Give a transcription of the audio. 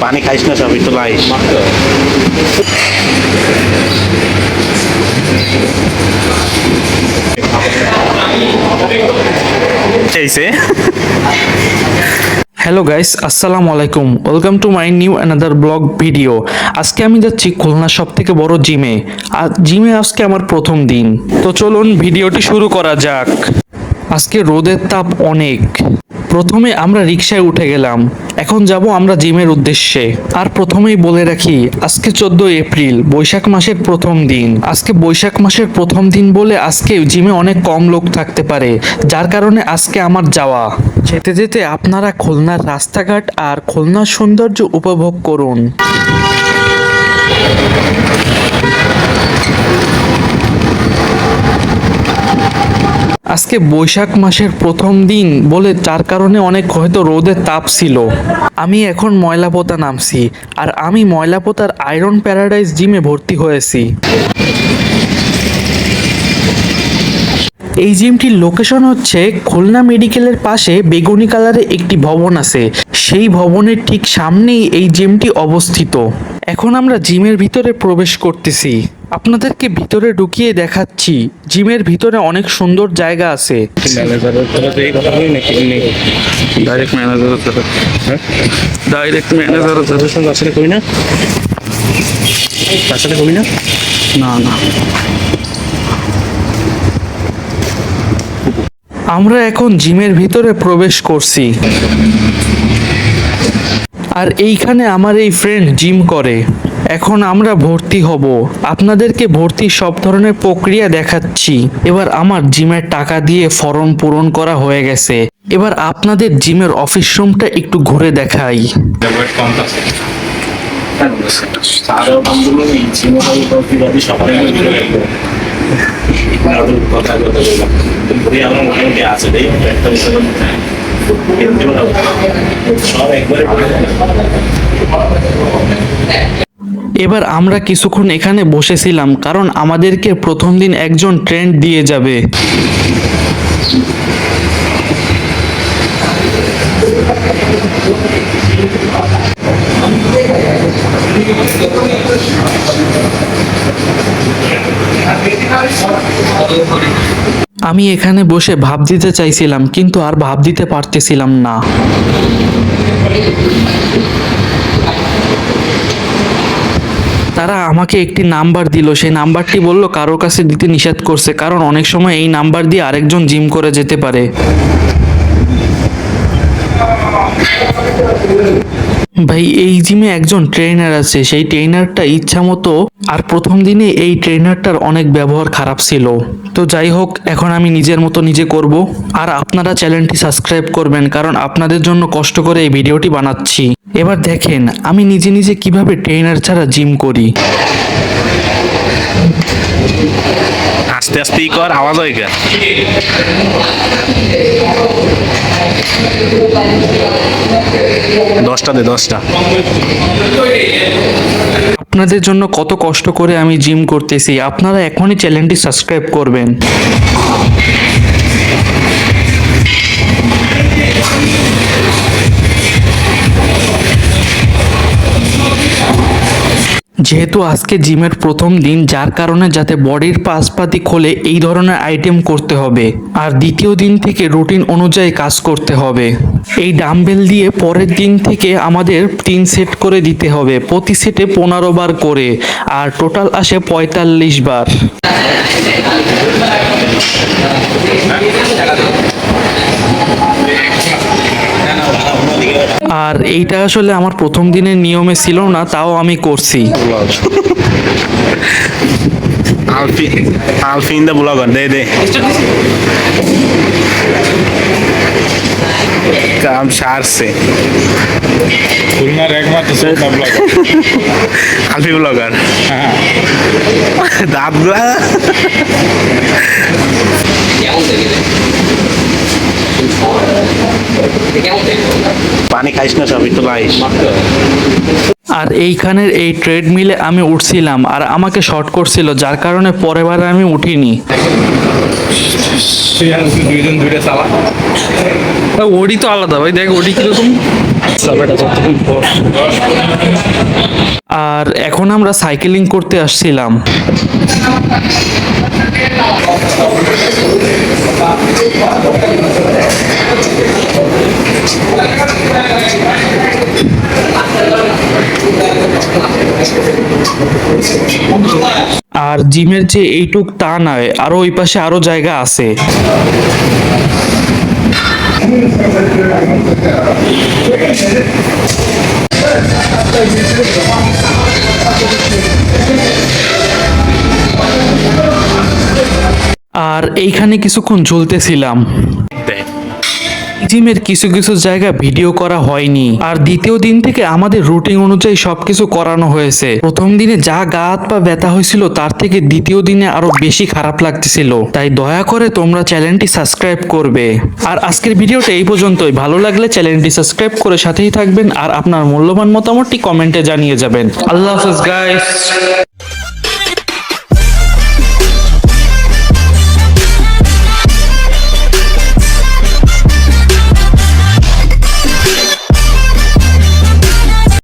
পানি খাইস না, সবই তো লাইস। হ্যালো গাইস, আসসালামু আলাইকুম। Welcome to my new another blog video. আজকে আমি যাচ্ছি খুলনার সব থেকে বড় জিমে। আর জিমে আজকে আমার প্রথম দিন, তো চলুন ভিডিওটি শুরু করা যাক। আজকে রোদের তাপ অনেক। প্রথমে আমরা রিকশায় উঠে গেলাম, এখন যাব আমরা জিমের উদ্দেশ্যে। আর প্রথমেই বলে রাখি, আজকে 14 এপ্রিল, বৈশাখ মাসের প্রথম দিন। আজকে বৈশাখ মাসের প্রথম দিন বলে আজকে জিমে অনেক কম লোক থাকতে পারে, যার কারণে আজকে আমার যাওয়া। যেতে যেতে আপনারা খুলনার রাস্তাঘাট আর খুলনার সৌন্দর্য উপভোগ করুন। আজকে বৈশাখ মাসের প্রথম দিন বলে যার কারণে অনেক হয়তো রোদের তাপ ছিল। আমি এখন ময়লাপোতা নামছি, আর আমি ময়লাপোতার আয়রন প্যারাডাইস জিমে ভর্তি হয়েছি। এই জিমটির লোকেশন হচ্ছে খুলনা মেডিকেলের পাশে বেগুনি কালারে একটি ভবন আছে, সেই ভবনের ঠিক সামনেই এই জিমটি অবস্থিত। এখন আমরা জিমের ভিতরে প্রবেশ করতেছি, আপনাদেরকে ভিতরে ঢুকিয়ে দেখাচ্ছি। জিমের ভিতরে অনেক সুন্দর জায়গা আছে। আমরা এখন জিমের ভিতরে প্রবেশ করছি, আর এইখানে আমার এই ফ্রেন্ড জিম করে। এখন আমরা ভর্তি হব, আপনাদেরকে ভর্তির সব ধরনের প্রক্রিয়া দেখাচ্ছি। এবার আমার জিমের টাকা দিয়ে ফর্ম পূরণ করা হয়ে গেছে। এবার আপনাদের জিমের অফিস রুমটা একটু ঘুরে দেখাই। এবার আমরা কিছুক্ষণ এখানে বসেছিলাম, কারণ আমাদেরকে প্রথম দিন একজন ট্রেন্ড দিয়ে যাবে। আমি এখানে বসে ভাব দিতে চাইছিলাম, কিন্তু আর ভাব দিতে পারতেছিলাম না। তারা আমাকে একটি নাম্বার দিল, সেই নাম্বারটি বলল কারোর কাছে দিতে নিষেধ করছে, কারণ অনেক সময় এই নাম্বার দিয়ে আরেকজন জিম করে যেতে পারে। ভাই, এই জিমে একজন ট্রেনার আছে, সেই ট্রেনারটা ইচ্ছা মতো, আর প্রথম দিনে এই ট্রেনারটার অনেক ব্যবহার খারাপ ছিল। তো যাই হোক, এখন আমি নিজের মতো নিজে করব। আর আপনারা চ্যানেলটি সাবস্ক্রাইব করবেন, কারণ আপনাদের জন্য কষ্ট করে এই ভিডিওটি বানাচ্ছি। এবার দেখেন আমি নিজে নিজে কিভাবে ট্রেনার ছাড়া জিম করি। আস্তে আস্তেই কর, আওয়াজ হয় কেন? দশটা দে, 10টা। আপনাদের জন্য কত কষ্ট করে আমি জিম করতেছি, আপনারা এখনই চ্যানেলটি সাবস্ক্রাইব করবেন। যেহেতু আজকে জিমের প্রথম দিন, যার কারণে যাতে বডির পাশপাতি খোলে এই ধরনের আইটেম করতে হবে। আর দ্বিতীয় দিন থেকে রুটিন অনুযায়ী কাজ করতে হবে। এই ডাম্বেল দিয়ে পরের দিন থেকে আমাদের 3 সেট করে দিতে হবে, প্রতি সেটে 15 বার করে, আর টোটাল আসে 45 বার। আর এইটা আসলে আমার প্রথম দিনের নিয়মে ছিল না, তাও আমি করছি। আলফিন দা ব্লগার, দে কাম সারছে। খুলনার একমাত্র সোনা ব্লগার, আলফি ব্লগার। দাঁতগুলা পানি খাইস না, সবই তো লাইস। আর এইখানের এই ট্রেডমিলে আমি উঠছিলাম, আর আমাকে শর্ট করছিল, যার কারণে পরের বার আমি উঠিনি। দুইজন দুইটা চালা। ওডি তো আলাদা ভাই, দেখ ওডি কিরকম। আর এখন আমরা সাইকেলিং করতে আসছিলাম। আর জিমের যে এইটুক তা নয়, আরো ওই পাশে আরো জায়গা আছে। আর এইখানে কিছুক্ষণ ঝুলতেছিলাম। জিমের কিছু কিছু জায়গা ভিডিও করা হয়নি, আর দ্বিতীয় দিন থেকে আমাদের রুটিন অনুযায়ী সবকিছু করানো হয়েছে। প্রথম দিনে যা গা হাত পা ব্যথা হয়েছিল তার থেকে দ্বিতীয় দিনে আরো বেশি খারাপ লাগতেছিল। তাই দয়া করে তোমরা চ্যানেলটি সাবস্ক্রাইব করবে। আর আজকের ভিডিওটা এই পর্যন্তই। ভালো লাগলে চ্যানেলটি সাবস্ক্রাইব করে সাথেই থাকবেন, আর আপনার মূল্যবান মতামতটি কমেন্টে জানিয়ে যাবেন। আল্লাহ হাফেজ গাইস।